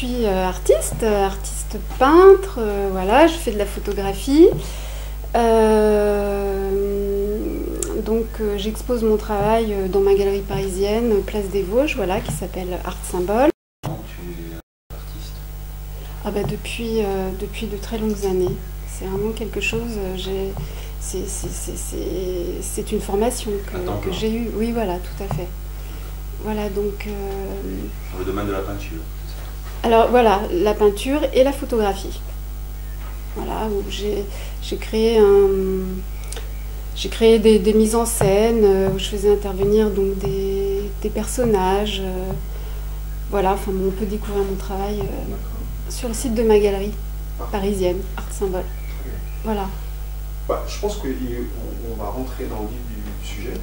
suis artiste peintre, voilà, je fais de la photographie. Donc j'expose mon travail dans ma galerie parisienne, Place des Vosges, voilà, qui s'appelle Art Symbole. Comment tu es artiste? Ah bah depuis de très longues années. C'est vraiment quelque chose, c'est une formation que j'ai eue. Oui, voilà, tout à fait. Voilà, donc... Dans le domaine de la peinture. Alors voilà, la peinture et la photographie. Voilà, où j'ai créé des mises en scène, où je faisais intervenir donc des personnages. Voilà, enfin on peut découvrir mon travail sur le site de ma galerie parisienne, Art Symbole. Voilà. Bah, je pense qu'on va rentrer dans le vif du sujet.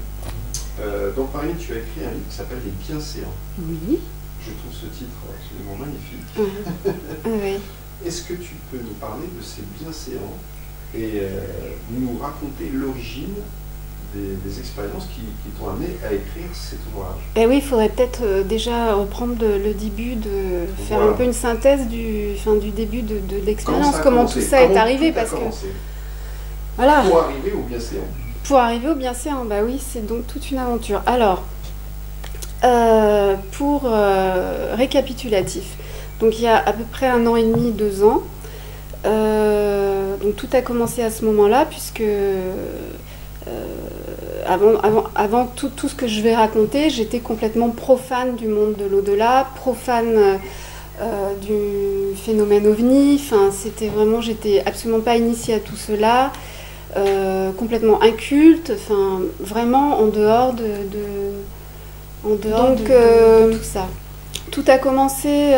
Dans Paris, tu as écrit un livre qui s'appelle Les Bienséants. Oui. Je trouve ce titre absolument magnifique. Oui. Est-ce que tu peux nous parler de ces bienséants et nous raconter l'origine des expériences qui t'ont amené à écrire cet ouvrage? Eh oui, il faudrait peut-être déjà reprendre le début, faire un peu une synthèse du début de l'expérience, comment tout ça est arrivé. Parce que, voilà. Pour arriver au bienséant. Pour arriver au bienséant, bah oui, c'est donc toute une aventure. Alors, pour récapitulatif, donc il y a à peu près 1 an et demi, 2 ans, donc tout a commencé à ce moment-là, puisque avant tout ce que je vais raconter, j'étais complètement profane du monde de l'au-delà, profane du phénomène OVNI, enfin, j'étais absolument pas initiée à tout cela. Complètement inculte, enfin vraiment en dehors de tout ça. Tout a commencé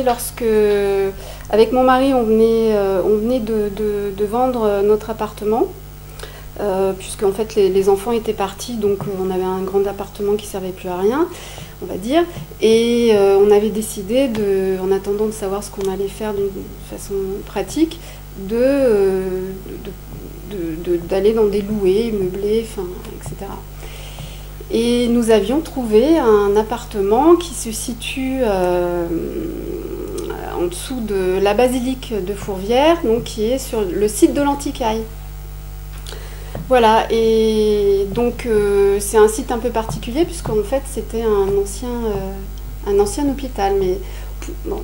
lorsque, avec mon mari, on venait de vendre notre appartement, puisque en fait les enfants étaient partis, donc on avait un grand appartement qui servait plus à rien, on va dire, et on avait décidé, en attendant de savoir ce qu'on allait faire d'une façon pratique, d'aller dans des louets, meublés, enfin, etc. Et nous avions trouvé un appartement qui se situe en dessous de la basilique de Fourvière, donc qui est sur le site de l'Antiquaille. Voilà, et donc c'est un site un peu particulier, puisqu'en fait c'était un ancien hôpital, mais bon,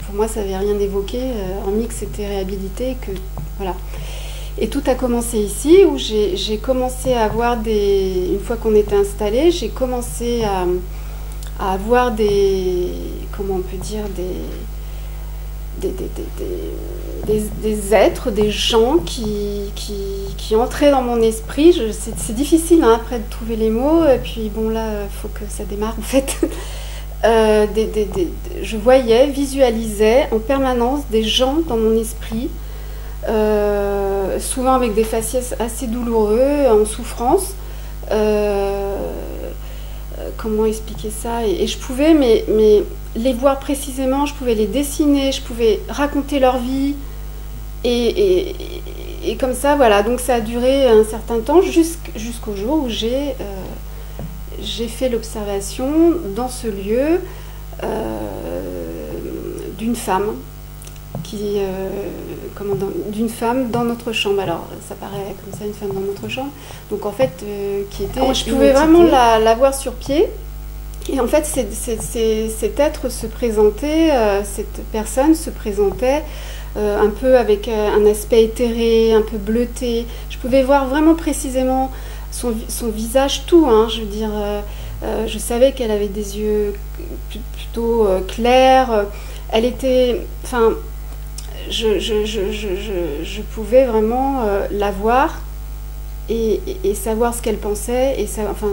pour moi ça n'avait rien évoqué, hormis que c'était réhabilité, voilà. Et tout a commencé ici, où j'ai commencé à avoir une fois qu'on était installé, j'ai commencé à avoir comment on peut dire, des êtres, des gens qui entraient dans mon esprit. C'est difficile hein, après de trouver les mots, et puis bon là, il faut que ça démarre en fait. Je voyais, visualisais en permanence des gens dans mon esprit, souvent avec des faciès assez douloureux, en souffrance. Comment expliquer ça? Et je pouvais mais les voir précisément, je pouvais les dessiner, je pouvais raconter leur vie. Et comme ça, voilà. Donc ça a duré un certain temps, jusqu'au jour où j'ai fait l'observation dans ce lieu d'une femme d'une femme dans notre chambre. Alors ça paraît comme ça, une femme dans notre chambre, donc en fait qui était, je pouvais vraiment la voir sur pied, et en fait cet être se présentait, cette personne se présentait un peu avec un aspect éthéré, un peu bleuté. Je pouvais voir vraiment précisément son visage, tout, hein, je veux dire, je savais qu'elle avait des yeux plutôt clairs, elle était, enfin, je pouvais vraiment la voir et savoir ce qu'elle pensait, et ça, enfin,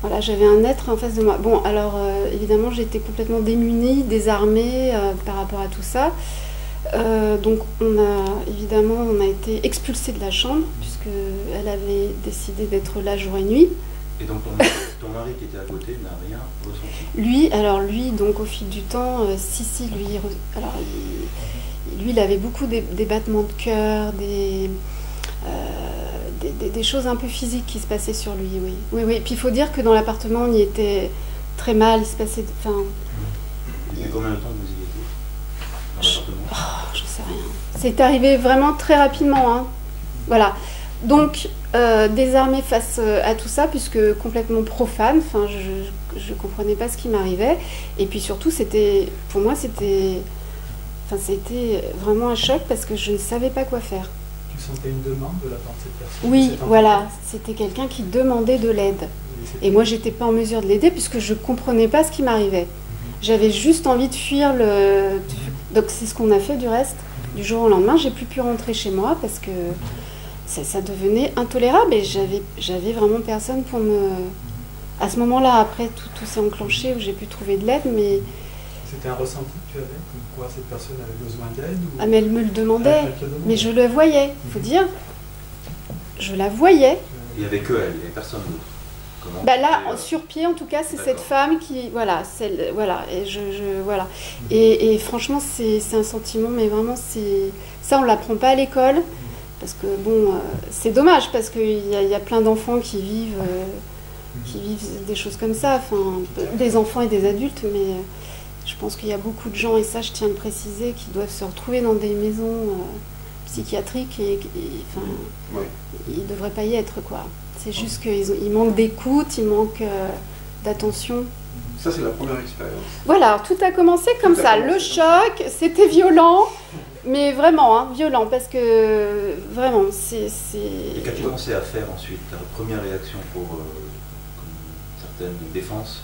voilà, j'avais un être en face de moi. Bon, alors évidemment j'étais complètement démunie, désarmée par rapport à tout ça. Donc on a été expulsés de la chambre, puisqu'elle avait décidé d'être là jour et nuit. Et donc ton mari qui était à côté n'a rien ressenti? Lui, donc au fil du temps, lui, il avait beaucoup des battements de cœur, des choses un peu physiques qui se passaient sur lui, oui. Oui. Puis il faut dire que dans l'appartement, on y était très mal, il se passait, enfin, Et combien de temps vous y étiez dans l'appartement? Je sais rien. C'est arrivé vraiment très rapidement. Hein. Voilà. Donc, désarmée face à tout ça, puisque complètement profane, enfin, je ne comprenais pas ce qui m'arrivait. Et puis surtout, pour moi, c'était vraiment un choc parce que je ne savais pas quoi faire. Tu sentais une demande de la part de cette personne? Oui, voilà. C'était quelqu'un qui demandait de l'aide. Et moi, je n'étais pas en mesure de l'aider puisque je ne comprenais pas ce qui m'arrivait. J'avais juste envie de fuir le... Donc, c'est ce qu'on a fait du reste. Du jour au lendemain, j'ai plus pu rentrer chez moi parce que ça devenait intolérable et j'avais vraiment personne pour me... À ce moment-là, après, tout s'est enclenché où j'ai pu trouver de l'aide, mais... C'était un ressenti que tu avais, comme quoi cette personne avait besoin d'aide ou... Ah, mais elle me le demandait, mais je le voyais, il faut dire. Je la voyais. Il n'y avait que elle, il n'y avait personne d'autre. Bah là, sur pied, en tout cas, c'est cette femme qui... Voilà, voilà, et voilà. Et franchement, c'est un sentiment, mais vraiment, ça, on ne l'apprend pas à l'école. Parce que, bon, c'est dommage, parce qu'il y a plein d'enfants qui vivent des choses comme ça. Enfin, des enfants et des adultes, mais je pense qu'il y a beaucoup de gens, et ça, je tiens à le préciser, qui doivent se retrouver dans des maisons psychiatriques et enfin, ils ne devraient pas y être, quoi. C'est juste qu'il manque d'écoute, il manque d'attention. Ça, c'est la première expérience. Voilà, tout a commencé comme ça. Le choc, c'était violent, mais vraiment, hein, violent, parce que vraiment, c'est... Et qu'as-tu commencé à faire ensuite? Ta première réaction pour certaines défenses?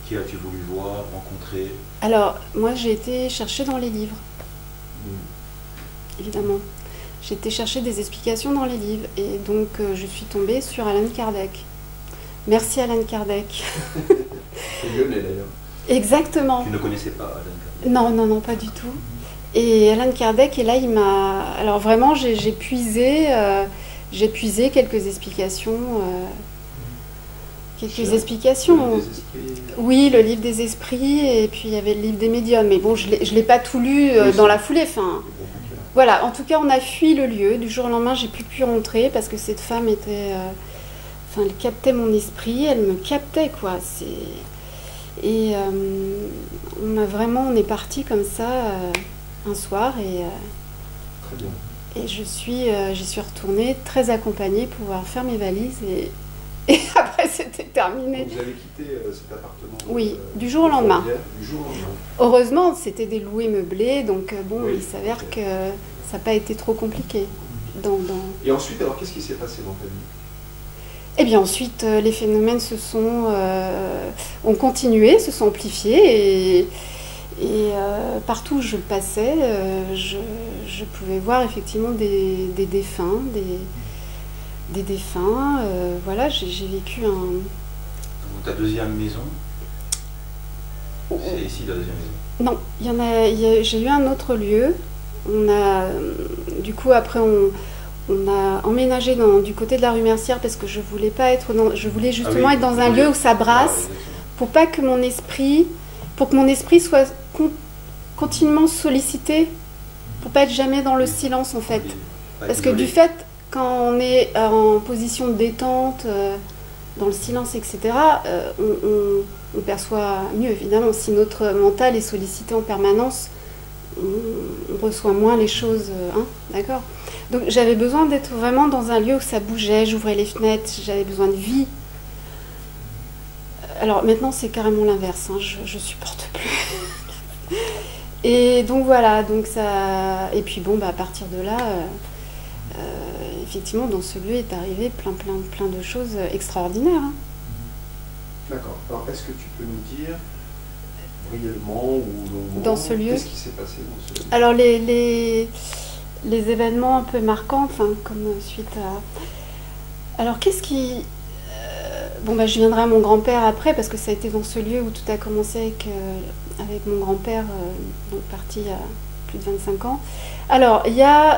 Qui as-tu voulu voir, rencontrer? Alors, moi, j'ai été chercher dans les livres, évidemment. J'ai été chercher des explications dans les livres et donc je suis tombée sur Alan Kardec. Merci Alan Kardec. C'est lyonnais d'ailleurs. Exactement. Tu ne connaissais pas Alan Kardec? Non, pas du tout. Et Alan Kardec, et là il m'a... Alors vraiment j'ai puisé quelques explications. Oui, le livre des esprits et puis il y avait le livre des médiums. Mais bon, je l'ai pas tout lu dans la foulée. Enfin, voilà, en tout cas, on a fui le lieu. Du jour au lendemain, j'ai plus pu rentrer parce que cette femme était... elle captait mon esprit, elle me captait, quoi. Et on est parti comme ça un soir et... Très bien. Et j'y suis retournée très accompagnée pour pouvoir faire mes valises et après c'était terminé. Donc vous avez quitté cet appartement? Oui, du jour au lendemain. Du jour au lendemain. Heureusement, c'était des loués meublés, donc bon, oui, il s'avère que ça n'a pas été trop compliqué. Et ensuite, alors qu'est-ce qui s'est passé dans ta vie? Eh bien ensuite, les phénomènes ont continué, se sont amplifiés et partout où je passais, je pouvais voir effectivement des défunts, des défunts. Voilà, j'ai vécu un... Ta deuxième maison? C'est ici la deuxième maison? Non, j'ai eu un autre lieu. Du coup, après, on a emménagé du côté de la rue Mercière parce que je voulais justement être dans un lieu où ça brasse, pour que mon esprit soit continuellement sollicité, pour pas être jamais dans le silence en fait. Parce que du fait, quand on est en position de détente, dans le silence, etc., on perçoit mieux, évidemment. Si notre mental est sollicité en permanence, on reçoit moins les choses, hein, d'accord? Donc j'avais besoin d'être vraiment dans un lieu où ça bougeait, j'ouvrais les fenêtres, j'avais besoin de vie. Alors maintenant c'est carrément l'inverse, hein, je supporte plus. Et donc voilà, donc ça... Et puis bon, à partir de là, effectivement dans ce lieu est arrivé plein de choses extraordinaires. Hein. D'accord. Alors est-ce que tu peux nous dire brièvement ou longuement dans ce lieu, qu'est-ce qui s'est passé dans ce lieu? Alors les événements un peu marquants, comme suite à... Alors qu'est-ce qui... je viendrai à mon grand-père après, parce que ça a été dans ce lieu où tout a commencé avec mon grand-père, parti il y a plus de 25 ans. Alors, il y a,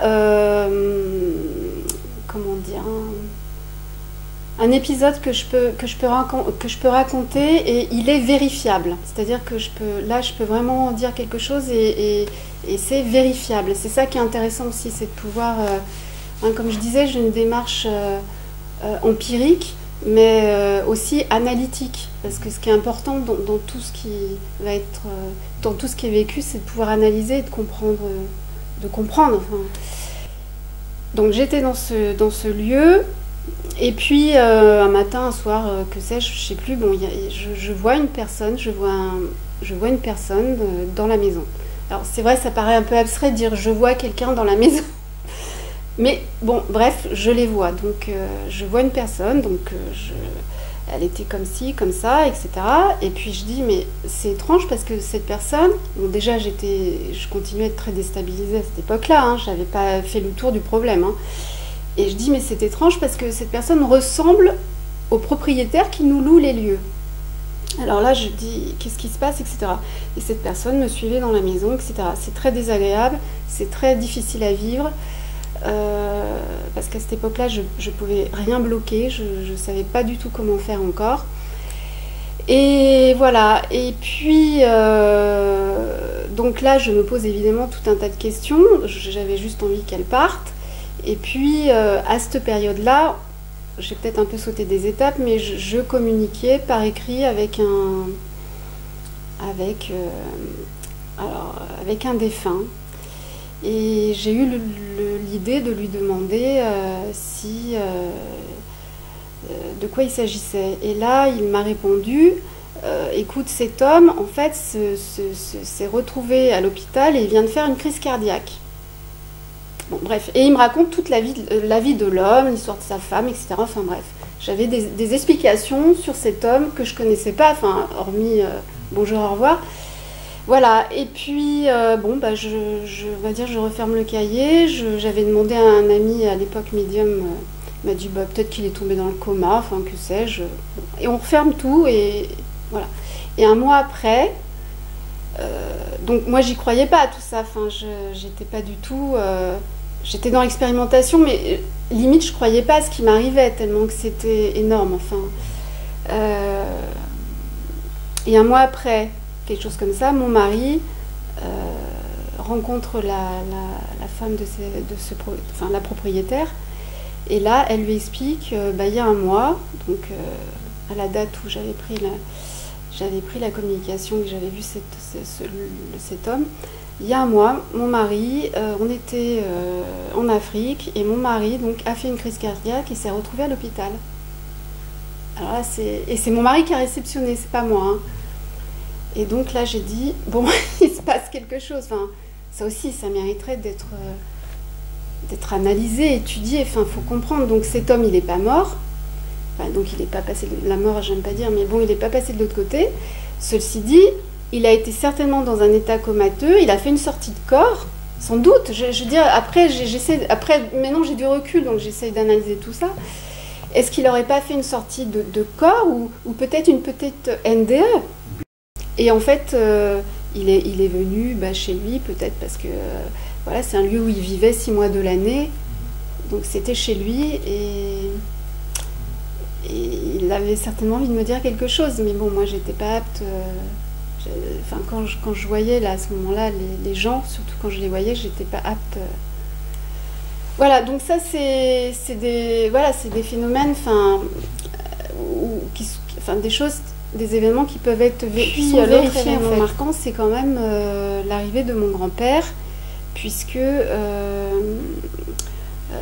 comment dire, un épisode que je peux raconter et il est vérifiable. C'est-à-dire que je peux vraiment dire quelque chose et c'est vérifiable. C'est ça qui est intéressant aussi, c'est de pouvoir, comme je disais, j'ai une démarche empirique, mais aussi analytique. Parce que ce qui est important dans tout ce qui va être, dans tout ce qui est vécu, c'est de pouvoir analyser et de comprendre. Enfin. Donc j'étais dans ce lieu, et puis un matin, un soir, que sais-je, je sais plus. Bon, je vois une personne, je vois une personne dans la maison. Alors c'est vrai, ça paraît un peu abstrait de dire je vois quelqu'un dans la maison. Mais bon, bref, je les vois. Donc, je vois une personne, donc elle était comme ci, comme ça, etc. Et puis je dis, mais c'est étrange parce que cette personne, bon, déjà je continuais à être très déstabilisée à cette époque-là, hein, je n'avais pas fait le tour du problème. Hein. Et je dis, mais c'est étrange parce que cette personne ressemble au propriétaire qui nous loue les lieux. Alors là, je dis, qu'est-ce qui se passe, etc. Et cette personne me suivait dans la maison, etc. C'est très désagréable, c'est très difficile à vivre. Parce qu'à cette époque-là, je ne pouvais rien bloquer, je ne savais pas du tout comment faire encore. Et voilà, et puis, donc là, je me pose évidemment tout un tas de questions, j'avais juste envie qu'elle parte. Et puis, à cette période-là, j'ai peut-être un peu sauté des étapes, mais je communiquais par écrit avec un défunt. Et j'ai eu l'idée de lui demander de quoi il s'agissait. Et là, il m'a répondu, écoute, cet homme, en fait, s'est retrouvé à l'hôpital et il vient de faire une crise cardiaque. Bon, bref. Et il me raconte toute la vie de l'homme, l'histoire de sa femme, etc. Enfin, bref. J'avais des explications sur cet homme que je ne connaissais pas, enfin, hormis bonjour, au revoir. Voilà, et puis, bon, bah, on va dire, je referme le cahier. J'avais demandé à un ami à l'époque médium, il m'a dit, bah, peut-être qu'il est tombé dans le coma, enfin, que sais-je. Et on referme tout, et voilà. Et un mois après, donc moi, j'y croyais pas à tout ça, enfin, j'étais pas du tout. J'étais dans l'expérimentation, mais limite, je croyais pas à ce qui m'arrivait, tellement que c'était énorme, enfin. Et un mois après, quelque chose comme ça, mon mari rencontre la femme la propriétaire, et là elle lui explique il y a un mois, donc à la date où j'avais pris la communication, que j'avais vu cet homme, il y a un mois, mon mari, on était en Afrique, et mon mari donc a fait une crise cardiaque et s'est retrouvé à l'hôpital. Alors là, c'est mon mari qui a réceptionné, c'est pas moi, hein. Et donc là, j'ai dit, bon, il se passe quelque chose. Enfin, ça aussi, ça mériterait d'être analysé, étudié. Enfin, il faut comprendre. Donc cet homme, il n'est pas mort. Enfin, donc il n'est pas passé de la mort, j'aime pas dire, mais bon, il n'est pas passé de l'autre côté. Ceci dit, il a été certainement dans un état comateux. Il a fait une sortie de corps, sans doute. Je veux dire, après, maintenant j'ai du recul, donc j'essaye d'analyser tout ça. Est-ce qu'il n'aurait pas fait une sortie de corps ou peut-être une petite NDE? Et en fait, il est venu chez lui, peut-être parce que voilà, c'est un lieu où il vivait 6 mois de l'année. Donc c'était chez lui, et il avait certainement envie de me dire quelque chose. Mais bon, moi, j'étais pas apte. Quand je voyais là, à ce moment-là les gens, surtout quand je les voyais, j'étais pas apte. Voilà, donc ça, c'est des phénomènes, des choses, des événements qui peuvent être vécus. L'autre événement marquant, c'est quand même l'arrivée de mon grand-père, puisque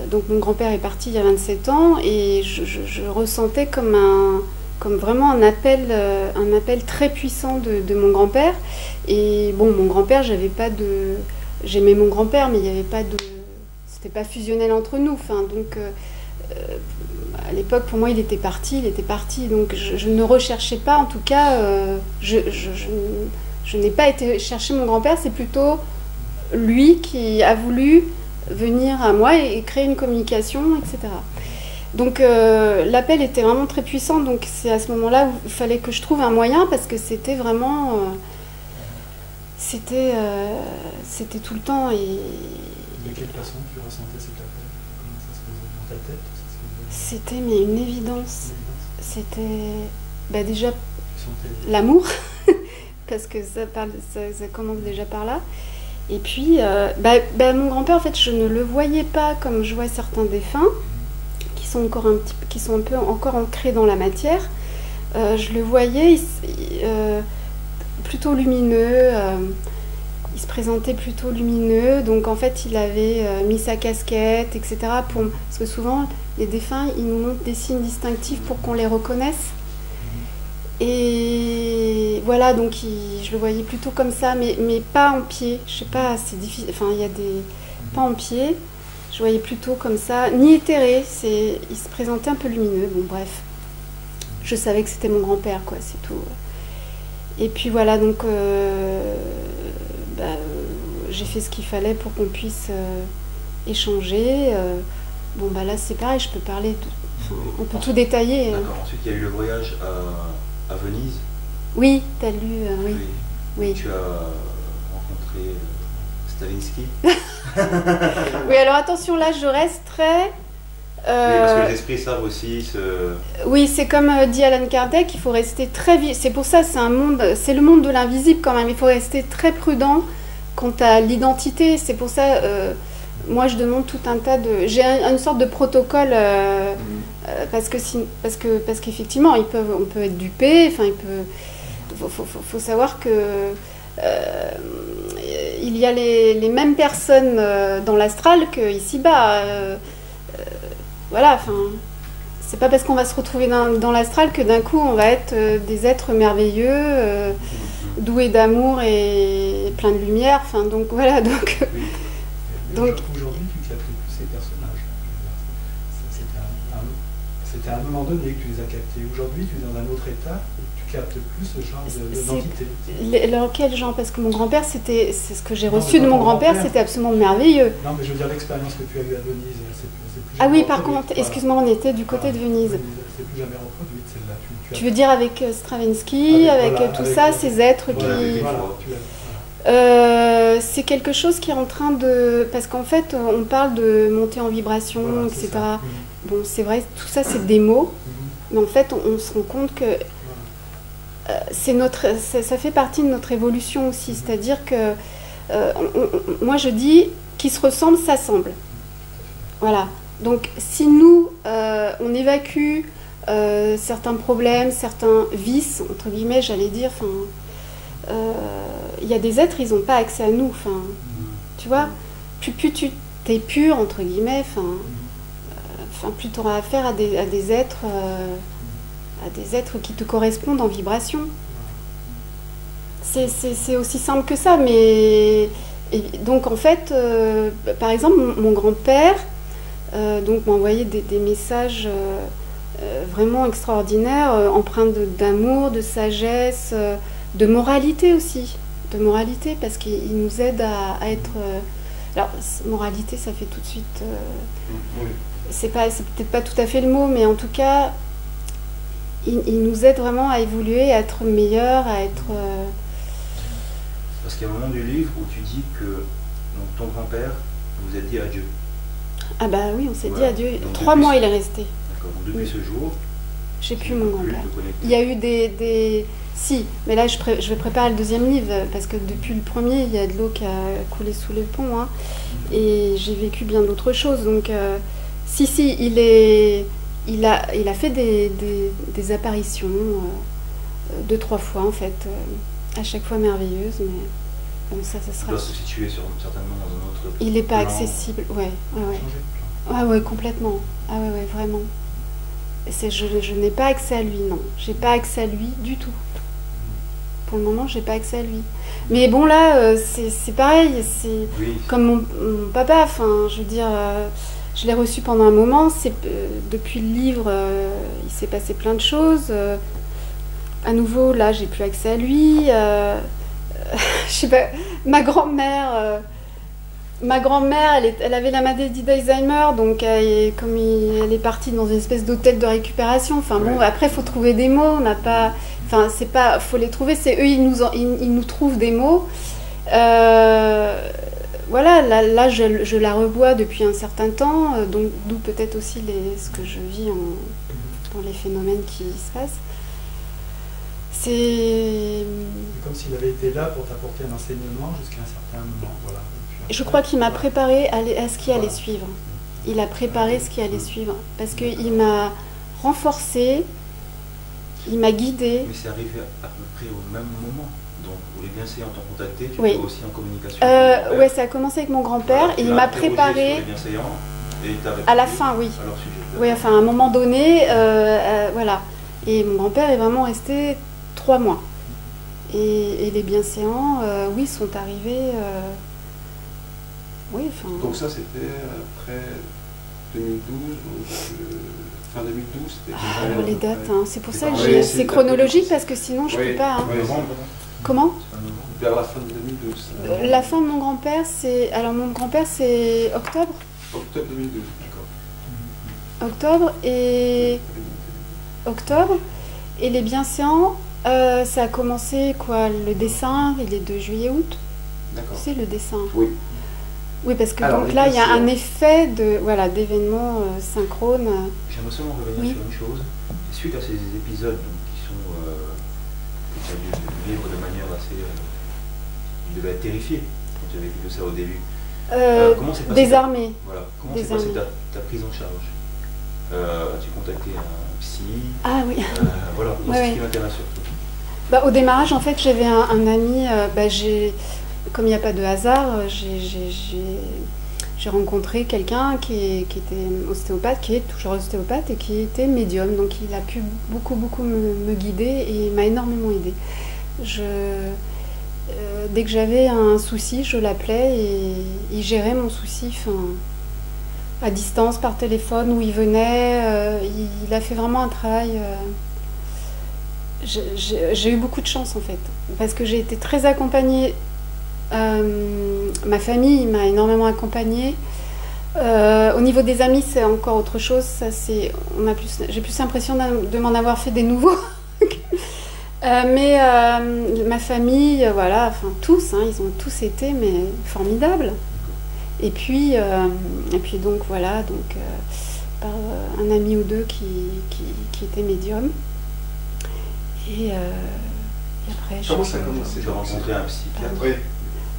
donc mon grand-père est parti il y a 27 ans, et je ressentais comme vraiment un appel très puissant de mon grand-père. Et bon, mon grand-père, j'aimais mon grand-père, mais il n'y avait pas de... C'était pas fusionnel entre nous. Enfin, donc... à l'époque, pour moi, il était parti. Donc, je ne recherchais pas, en tout cas, je n'ai pas été chercher mon grand-père. C'est plutôt lui qui a voulu venir à moi et créer une communication, etc. Donc, l'appel était vraiment très puissant. Donc, c'est à ce moment-là où il fallait que je trouve un moyen, parce que c'était vraiment... c'était tout le temps. Et... De quelle façon tu ressentais cet appel? Comment ça se faisait dans ta tête? C'était une évidence. C'était déjà l'amour, parce que ça commence déjà par là. Et puis, mon grand-père, en fait, je ne le voyais pas comme je vois certains défunts, qui sont encore qui sont un peu encore ancrés dans la matière. Je le voyais plutôt lumineux. Il se présentait plutôt lumineux, donc en fait il avait mis sa casquette, etc. Parce que souvent les défunts, ils nous montrent des signes distinctifs pour qu'on les reconnaisse. Et voilà, donc je le voyais plutôt comme ça, mais pas en pied. Je sais pas, c'est difficile. Enfin, il y a des pas en pied. Je voyais plutôt comme ça, ni éthéré. Il se présentait un peu lumineux. Bon, bref, je savais que c'était mon grand-père, quoi. C'est tout. Et puis voilà, donc j'ai fait ce qu'il fallait pour qu'on puisse échanger. Bon, bah là, c'est pareil. Je peux parler. On peut tout détailler. D'accord. Ensuite, il y a eu le voyage à Venise. Oui, tu as lu, oui. Oui. Tu as rencontré Stravinsky. Oui, alors attention, là, je reste très... Oui, parce que les esprits savent aussi Oui, c'est comme dit Alan Kardec, il faut rester très... C'est pour ça, c'est le monde de l'invisible quand même. Il faut rester très prudent quant à l'identité. C'est pour ça, moi, je demande tout un tas de... J'ai une sorte de protocole... parce qu'effectivement, on peut être dupé. Enfin, faut savoir que il y a les mêmes personnes dans l'astral qu'ici-bas. Voilà. Enfin, c'est pas parce qu'on va se retrouver dans l'astral que d'un coup on va être des êtres merveilleux, doués d'amour et pleins de lumière. Enfin, donc voilà. Donc. Aujourd'hui, tu captes plus ces personnages. C'était à un moment donné que tu les as captés. Aujourd'hui, tu es dans un autre état et tu captes plus ce genre d'entité. Alors, quel genre? Parce que mon grand-père, c'est ce que j'ai reçu de mon grand-père, c'était absolument merveilleux. Non, mais je veux dire l'expérience que tu as eue à Venise. C'est plus ah oui, par reproduite. contre, excuse-moi, on était du côté de Venise. C'est plus jamais reproduite celle-là. Tu veux dire avec Stravinsky, avec tout ça, ces êtres qui... c'est quelque chose qui est en train de... Parce qu'en fait, on parle de monter en vibration, etc. Bon, c'est vrai, tout ça, c'est des mots. Mais en fait, on se rend compte que ça fait partie de notre évolution aussi. C'est-à-dire que... moi, je dis, qui se ressemble, s'assemble. Voilà. Donc, si nous, on évacue certains problèmes, certains vices, entre guillemets, j'allais dire... il y a des êtres, ils n'ont pas accès à nous. Tu vois, plus tu es pur, entre guillemets, plus tu auras affaire à des êtres qui te correspondent en vibration. C'est aussi simple que ça. Mais donc en fait, par exemple, mon grand-père m'a envoyé des messages vraiment extraordinaires, empreints d'amour, de sagesse, de moralité aussi. De moralité, parce qu'il nous aide à être... alors, moralité, ça fait tout de suite... c'est peut-être pas tout à fait le mot, mais en tout cas, il nous aide vraiment à évoluer, à être meilleur, à être... Parce qu'il y a un moment du livre où tu dis que donc, ton grand-père, vous êtes dit adieu. Ah bah oui, on s'est dit adieu. Donc, 3 mois, il est resté. D'accord, donc depuis ce jour... J'ai plus mon grand-père. Il y a eu des... Si, mais là je vais préparer le deuxième livre, parce que depuis le premier, il y a de l'eau qui a coulé sous le pont, hein, et j'ai vécu bien d'autres choses. Donc, il a fait des apparitions, 2-3 fois en fait, à chaque fois merveilleuses, mais bon, ça sera... Il doit se situer certainement dans un autre... Il n'est pas accessible, ouais. Ah ouais, complètement. Ah ouais, vraiment. Je n'ai pas accès à lui, non. J'ai pas accès à lui du tout. Pour le moment, j'ai pas accès à lui. Mais bon, là, c'est pareil. C'est comme mon papa. Enfin, je veux dire, je l'ai reçu pendant un moment. Depuis le livre, il s'est passé plein de choses. À nouveau, là, j'ai plus accès à lui. Je sais pas. Ma grand-mère, elle avait la maladie d'Alzheimer, donc comme elle est partie dans une espèce d'hôtel de récupération. Enfin bon, après, il faut trouver des mots. On n'a pas... Enfin, c'est pas... faut les trouver. C'est eux, ils nous trouvent des mots. Voilà, là je la revois depuis un certain temps, donc d'où peut-être aussi ce que je vis dans les phénomènes qui se passent. C'est comme s'il avait été là pour t'apporter un enseignement jusqu'à un certain moment. Voilà. Je crois qu'il m'a préparé à ce qui allait suivre. il a préparé ce qui allait suivre. Parce qu'il m'a renforcé, il m'a guidé. Mais c'est arrivé à peu près au même moment. Donc, les bienséants t'ont contacté, tu Oui. étais aussi en communication avec ton grand-père. Ouais, ça a commencé avec mon grand-père Voilà, et tu il l'as m'a interrogé préparé sur les bienséants et il t'a à la répondu fin, oui. à leur sujet. Oui, enfin, à un moment donné, voilà. Et mon grand-père est vraiment resté 3 mois. Et les bienséants, oui, sont arrivés. Oui, enfin. Donc ça, c'était après 2012, donc, fin 2012, c'était... Les dates, hein. C'est pour ça que Ouais, c'est chronologique parce que sinon je Oui, peux pas. Hein. oui, Novembre, Comment? vers la fin de 2012. La fin de mon grand-père, c'est. Alors mon grand-père, c'est octobre. Octobre 2012, d'accord. Octobre et. Octobre. Et les bienséants, ça a commencé quoi? Le dessin, il est de juillet-août. D'accord. C'est le dessin. Oui. Oui, parce que Alors, donc les là, il y a un bienséants. effet de voilà d'événements synchrones. J'aimerais seulement revenir Oui. sur une chose. Suite à ces épisodes donc, qui sont que tu as dû vivre de manière assez. Tu devais être terrifié quand tu avais vécu ça au début. Comment s'est passé Désarmé. Voilà. Comment s'est passée Désarmé. ta prise en charge As-tu contacté un psy Ah oui. Voilà, Ouais, c'est ouais. ce qui m'intéresse surtout. Bah, au démarrage, en fait, j'avais un ami. Comme il n'y a pas de hasard, j'ai rencontré quelqu'un qui était ostéopathe, qui est toujours ostéopathe et qui était médium. Donc il a pu beaucoup me guider et il m'a énormément aidé. Dès que j'avais un souci, je l'appelais et il gérait mon souci à distance, par téléphone, où il venait. Il a fait vraiment un travail. J'ai eu beaucoup de chance en fait, parce que j'ai été très accompagnée. Ma famille m'a énormément accompagnée. Au niveau des amis, c'est encore autre chose. J'ai plus l'impression de m'en avoir fait des nouveaux. Mais ma famille, voilà, enfin tous, hein, ils ont tous été mais formidables. Et puis donc voilà, donc par un ami ou deux qui était médium. Et après, Comment ça a commencé? J'ai rencontré un psychiatre. Oui.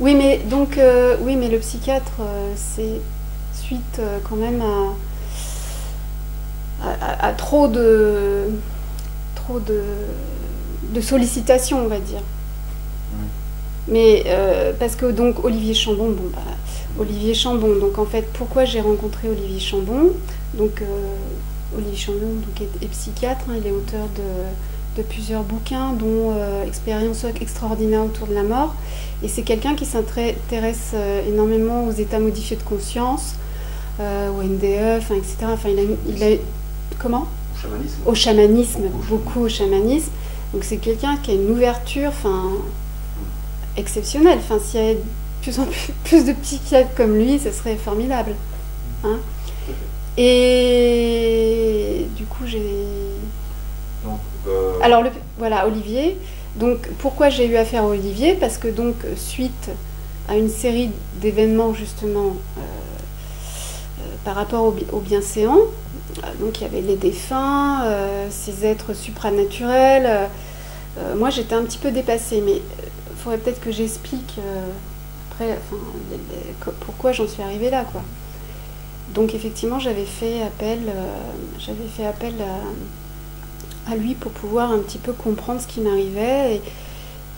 Oui, mais donc, oui, mais le psychiatre, c'est suite quand même à trop de sollicitations, on va dire. Mais parce que donc Olivier Chambon, Olivier Chambon. Donc en fait, pourquoi j'ai rencontré Olivier Chambon? Donc Olivier Chambon donc, est psychiatre, hein, il est auteur de plusieurs bouquins, dont Expérience extraordinaire autour de la mort. Et c'est quelqu'un qui s'intéresse énormément aux états modifiés de conscience, au NDE, enfin, etc. Enfin, il a comment? Au chamanisme. Au chamanisme, beaucoup au chamanisme. Donc c'est quelqu'un qui a une ouverture, enfin, exceptionnelle. Enfin, s'il y avait de plus en plus de psychiatres comme lui, ce serait formidable. Hein? Et du coup, j'ai... Donc, Alors, voilà, Olivier. Donc, pourquoi j'ai eu affaire à Olivier? Parce que, donc, suite à une série d'événements, justement, par rapport aux bienséants, donc il y avait les défunts, ces êtres supranaturels. Moi, j'étais un petit peu dépassée, mais il faudrait peut-être que j'explique après pourquoi j'en suis arrivée là, quoi. Donc, effectivement, j'avais fait appel à lui pour pouvoir un petit peu comprendre ce qui m'arrivait.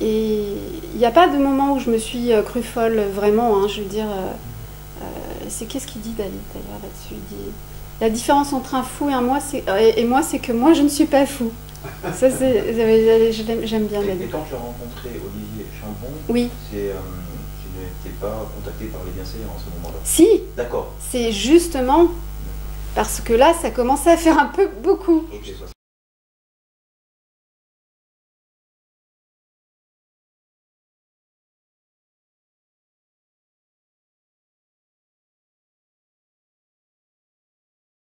Et il n'y a pas de moment où je me suis crue folle, vraiment. Hein, je veux dire, c'est qu'est-ce qu'il dit Dalit d'ailleurs là-dessus? Il dit la différence entre un fou et moi, c'est que moi, je ne suis pas fou. Ça, j'aime bien Dalit. Et quand tu as rencontré Olivier Chambon, oui. Tu n'étais pas contacté par les bienséants en ce moment-là? Si. D'accord. C'est justement parce que là, ça commençait à faire un peu beaucoup. Ok, ça